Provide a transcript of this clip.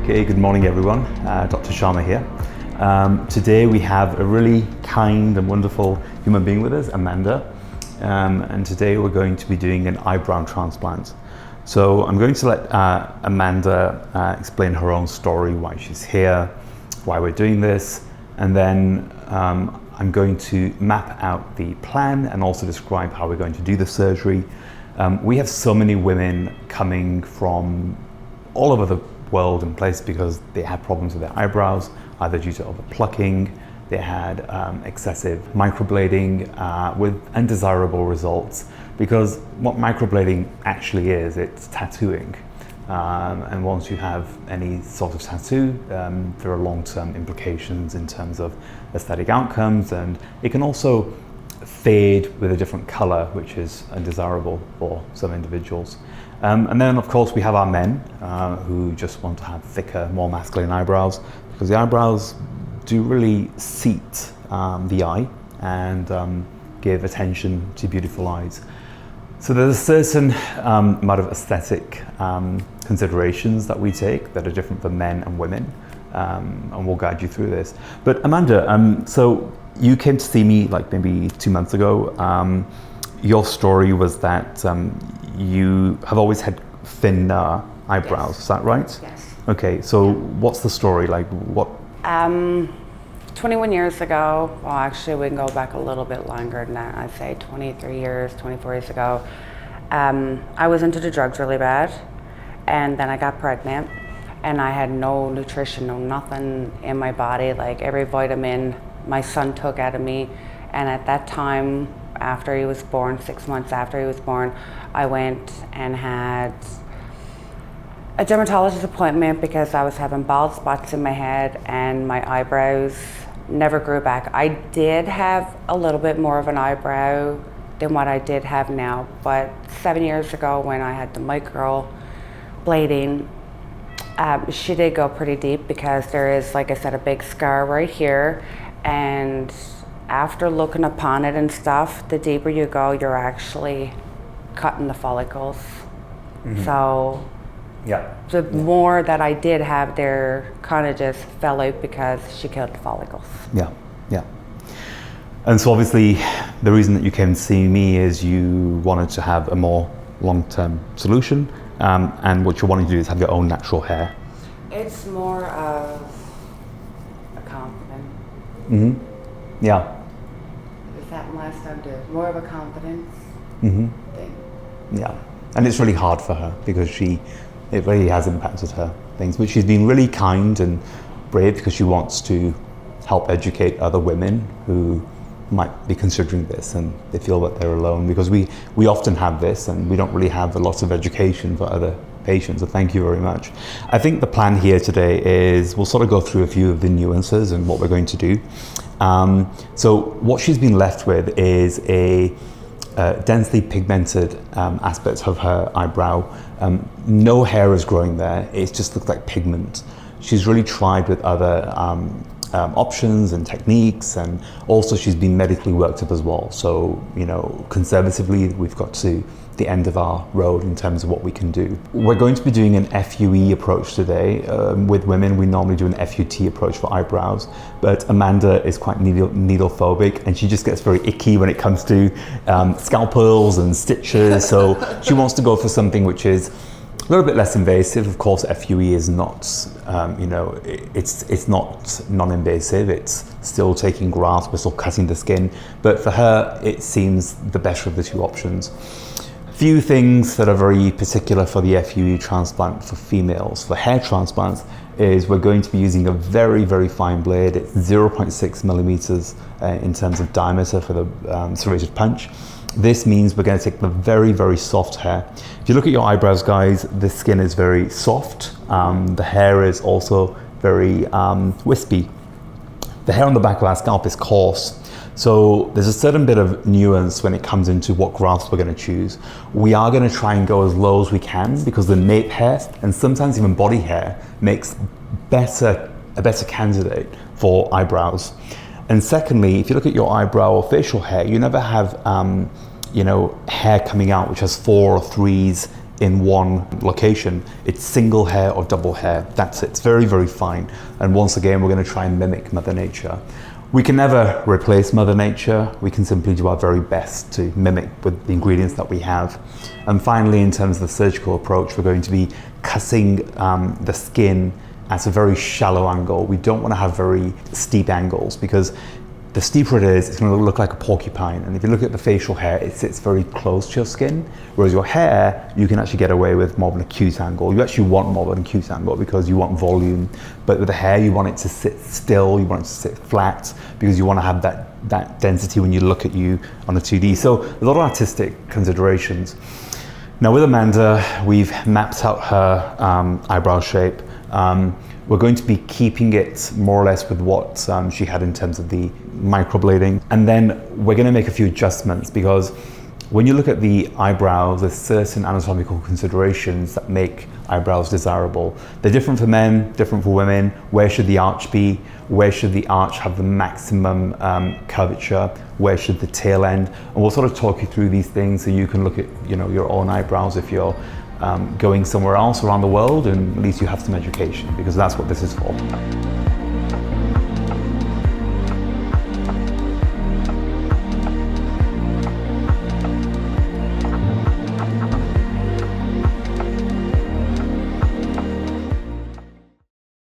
Okay, good morning everyone. Dr. Sharma here. Today we have a really kind and wonderful human being with us, Amanda. And today we're going to be doing an eyebrow transplant. So I'm going to let Amanda explain her own story, why she's here, why we're doing this, and then I'm going to map out the plan and also describe how we're going to do the surgery. We have so many women coming from all over the world and place because they had problems with their eyebrows, either due to overplucking, they had excessive microblading with undesirable results, because what microblading actually is, it's tattooing. And once you have any sort of tattoo, there are long-term implications in terms of aesthetic outcomes, and it can also fade with a different color, which is undesirable for some individuals. And then of course we have our men who just want to have thicker, more masculine eyebrows, because the eyebrows do really seat the eye and give attention to beautiful eyes. So there's a certain amount of aesthetic considerations that we take that are different for men and women, and we'll guide you through this. But Amanda, so you came to see me like maybe 2 months ago. Your story was that you have always had thinner eyebrows, yes. Is that right? Yes. Okay, so what's the story? Like what? 21 years ago, well actually we can go back a little bit longer than that, I'd say 23 years, 24 years ago, I was into the drugs really bad, and then I got pregnant, and I had no nutrition, no nothing in my body, like every vitamin my son took out of me, and at that time, after he was born, 6 months after he was born, I went and had a dermatologist appointment because I was having bald spots in my head and my eyebrows never grew back. I did have a little bit more of an eyebrow than what I did have now, but 7 years ago when I had the microblading, she did go pretty deep because there is, like I said, a big scar right here, and after looking upon it and stuff, the deeper you go, you're actually cutting the follicles. Mm-hmm. So yeah, the more that I did have there kind of just fell out because she killed the follicles. Yeah, yeah. And so obviously the reason that you came to see me is you wanted to have a more long-term solution, and what you're wanting to do is have your own natural hair. It's more of a confidence. Mm-hmm. Yeah. Is that last time too? More of a confidence mm-hmm. thing. Yeah, and it's really hard for her because it really has impacted her things, but she's been really kind and brave because she wants to help educate other women who might be considering this and they feel that they're alone, because we often have this and we don't really have a lot of education for other patients, so thank you very much. I think the plan here today is we'll sort of go through a few of the nuances and what we're going to do. So what she's been left with is a densely pigmented aspect of her eyebrow. No hair is growing there, it just looks like pigment. She's really tried with other options and techniques, and also she's been medically worked up as well. So, you know, conservatively, we've got to the end of our road in terms of what we can do. We're going to be doing an FUE approach today. With women, we normally do an FUT approach for eyebrows, but Amanda is quite needle phobic, and she just gets very icky when it comes to scalpels and stitches. So she wants to go for something which is a little bit less invasive. Of course, FUE is not, it's not non-invasive. It's still taking grafts, we're still cutting the skin. But for her, it seems the better of the two options. Few things that are very particular for the FUE transplant for females. For hair transplants is we're going to be using a very, very fine blade. It's 0.6 millimeters in terms of diameter for the serrated punch. This means we're going to take the very, very soft hair. If you look at your eyebrows, guys, the skin is very soft. The hair is also very wispy. The hair on the back of our scalp is coarse. So there's a certain bit of nuance when it comes into what grafts we're going to choose. We are going to try and go as low as we can because the nape hair and sometimes even body hair makes a better candidate for eyebrows. And secondly, if you look at your eyebrow or facial hair, you never have hair coming out which has 4 or 3s in one location. It's single hair or double hair. That's it. It's very, very fine. And once again, we're going to try and mimic Mother Nature. We can never replace Mother Nature. We can simply do our very best to mimic with the ingredients that we have. And finally, in terms of the surgical approach, we're going to be cutting the skin at a very shallow angle. We don't want to have very steep angles, because the steeper it is, it's going to look like a porcupine. And if you look at the facial hair, it sits very close to your skin. Whereas your hair, you can actually get away with more of an acute angle. You actually want more of an acute angle because you want volume. But with the hair, you want it to sit still, you want it to sit flat, because you want to have that density when you look at you on a 2D. So a lot of artistic considerations. Now with Amanda, we've mapped out her eyebrow shape. We're going to be keeping it more or less with what she had in terms of the microblading. And then we're going to make a few adjustments, because when you look at the eyebrows, there's certain anatomical considerations that make eyebrows desirable. They're different for men, different for women. Where should the arch be? Where should the arch have the maximum curvature? Where should the tail end? And we'll sort of talk you through these things so you can look at, you know, your own eyebrows if you're going somewhere else around the world, and at least you have some education, because that's what this is for.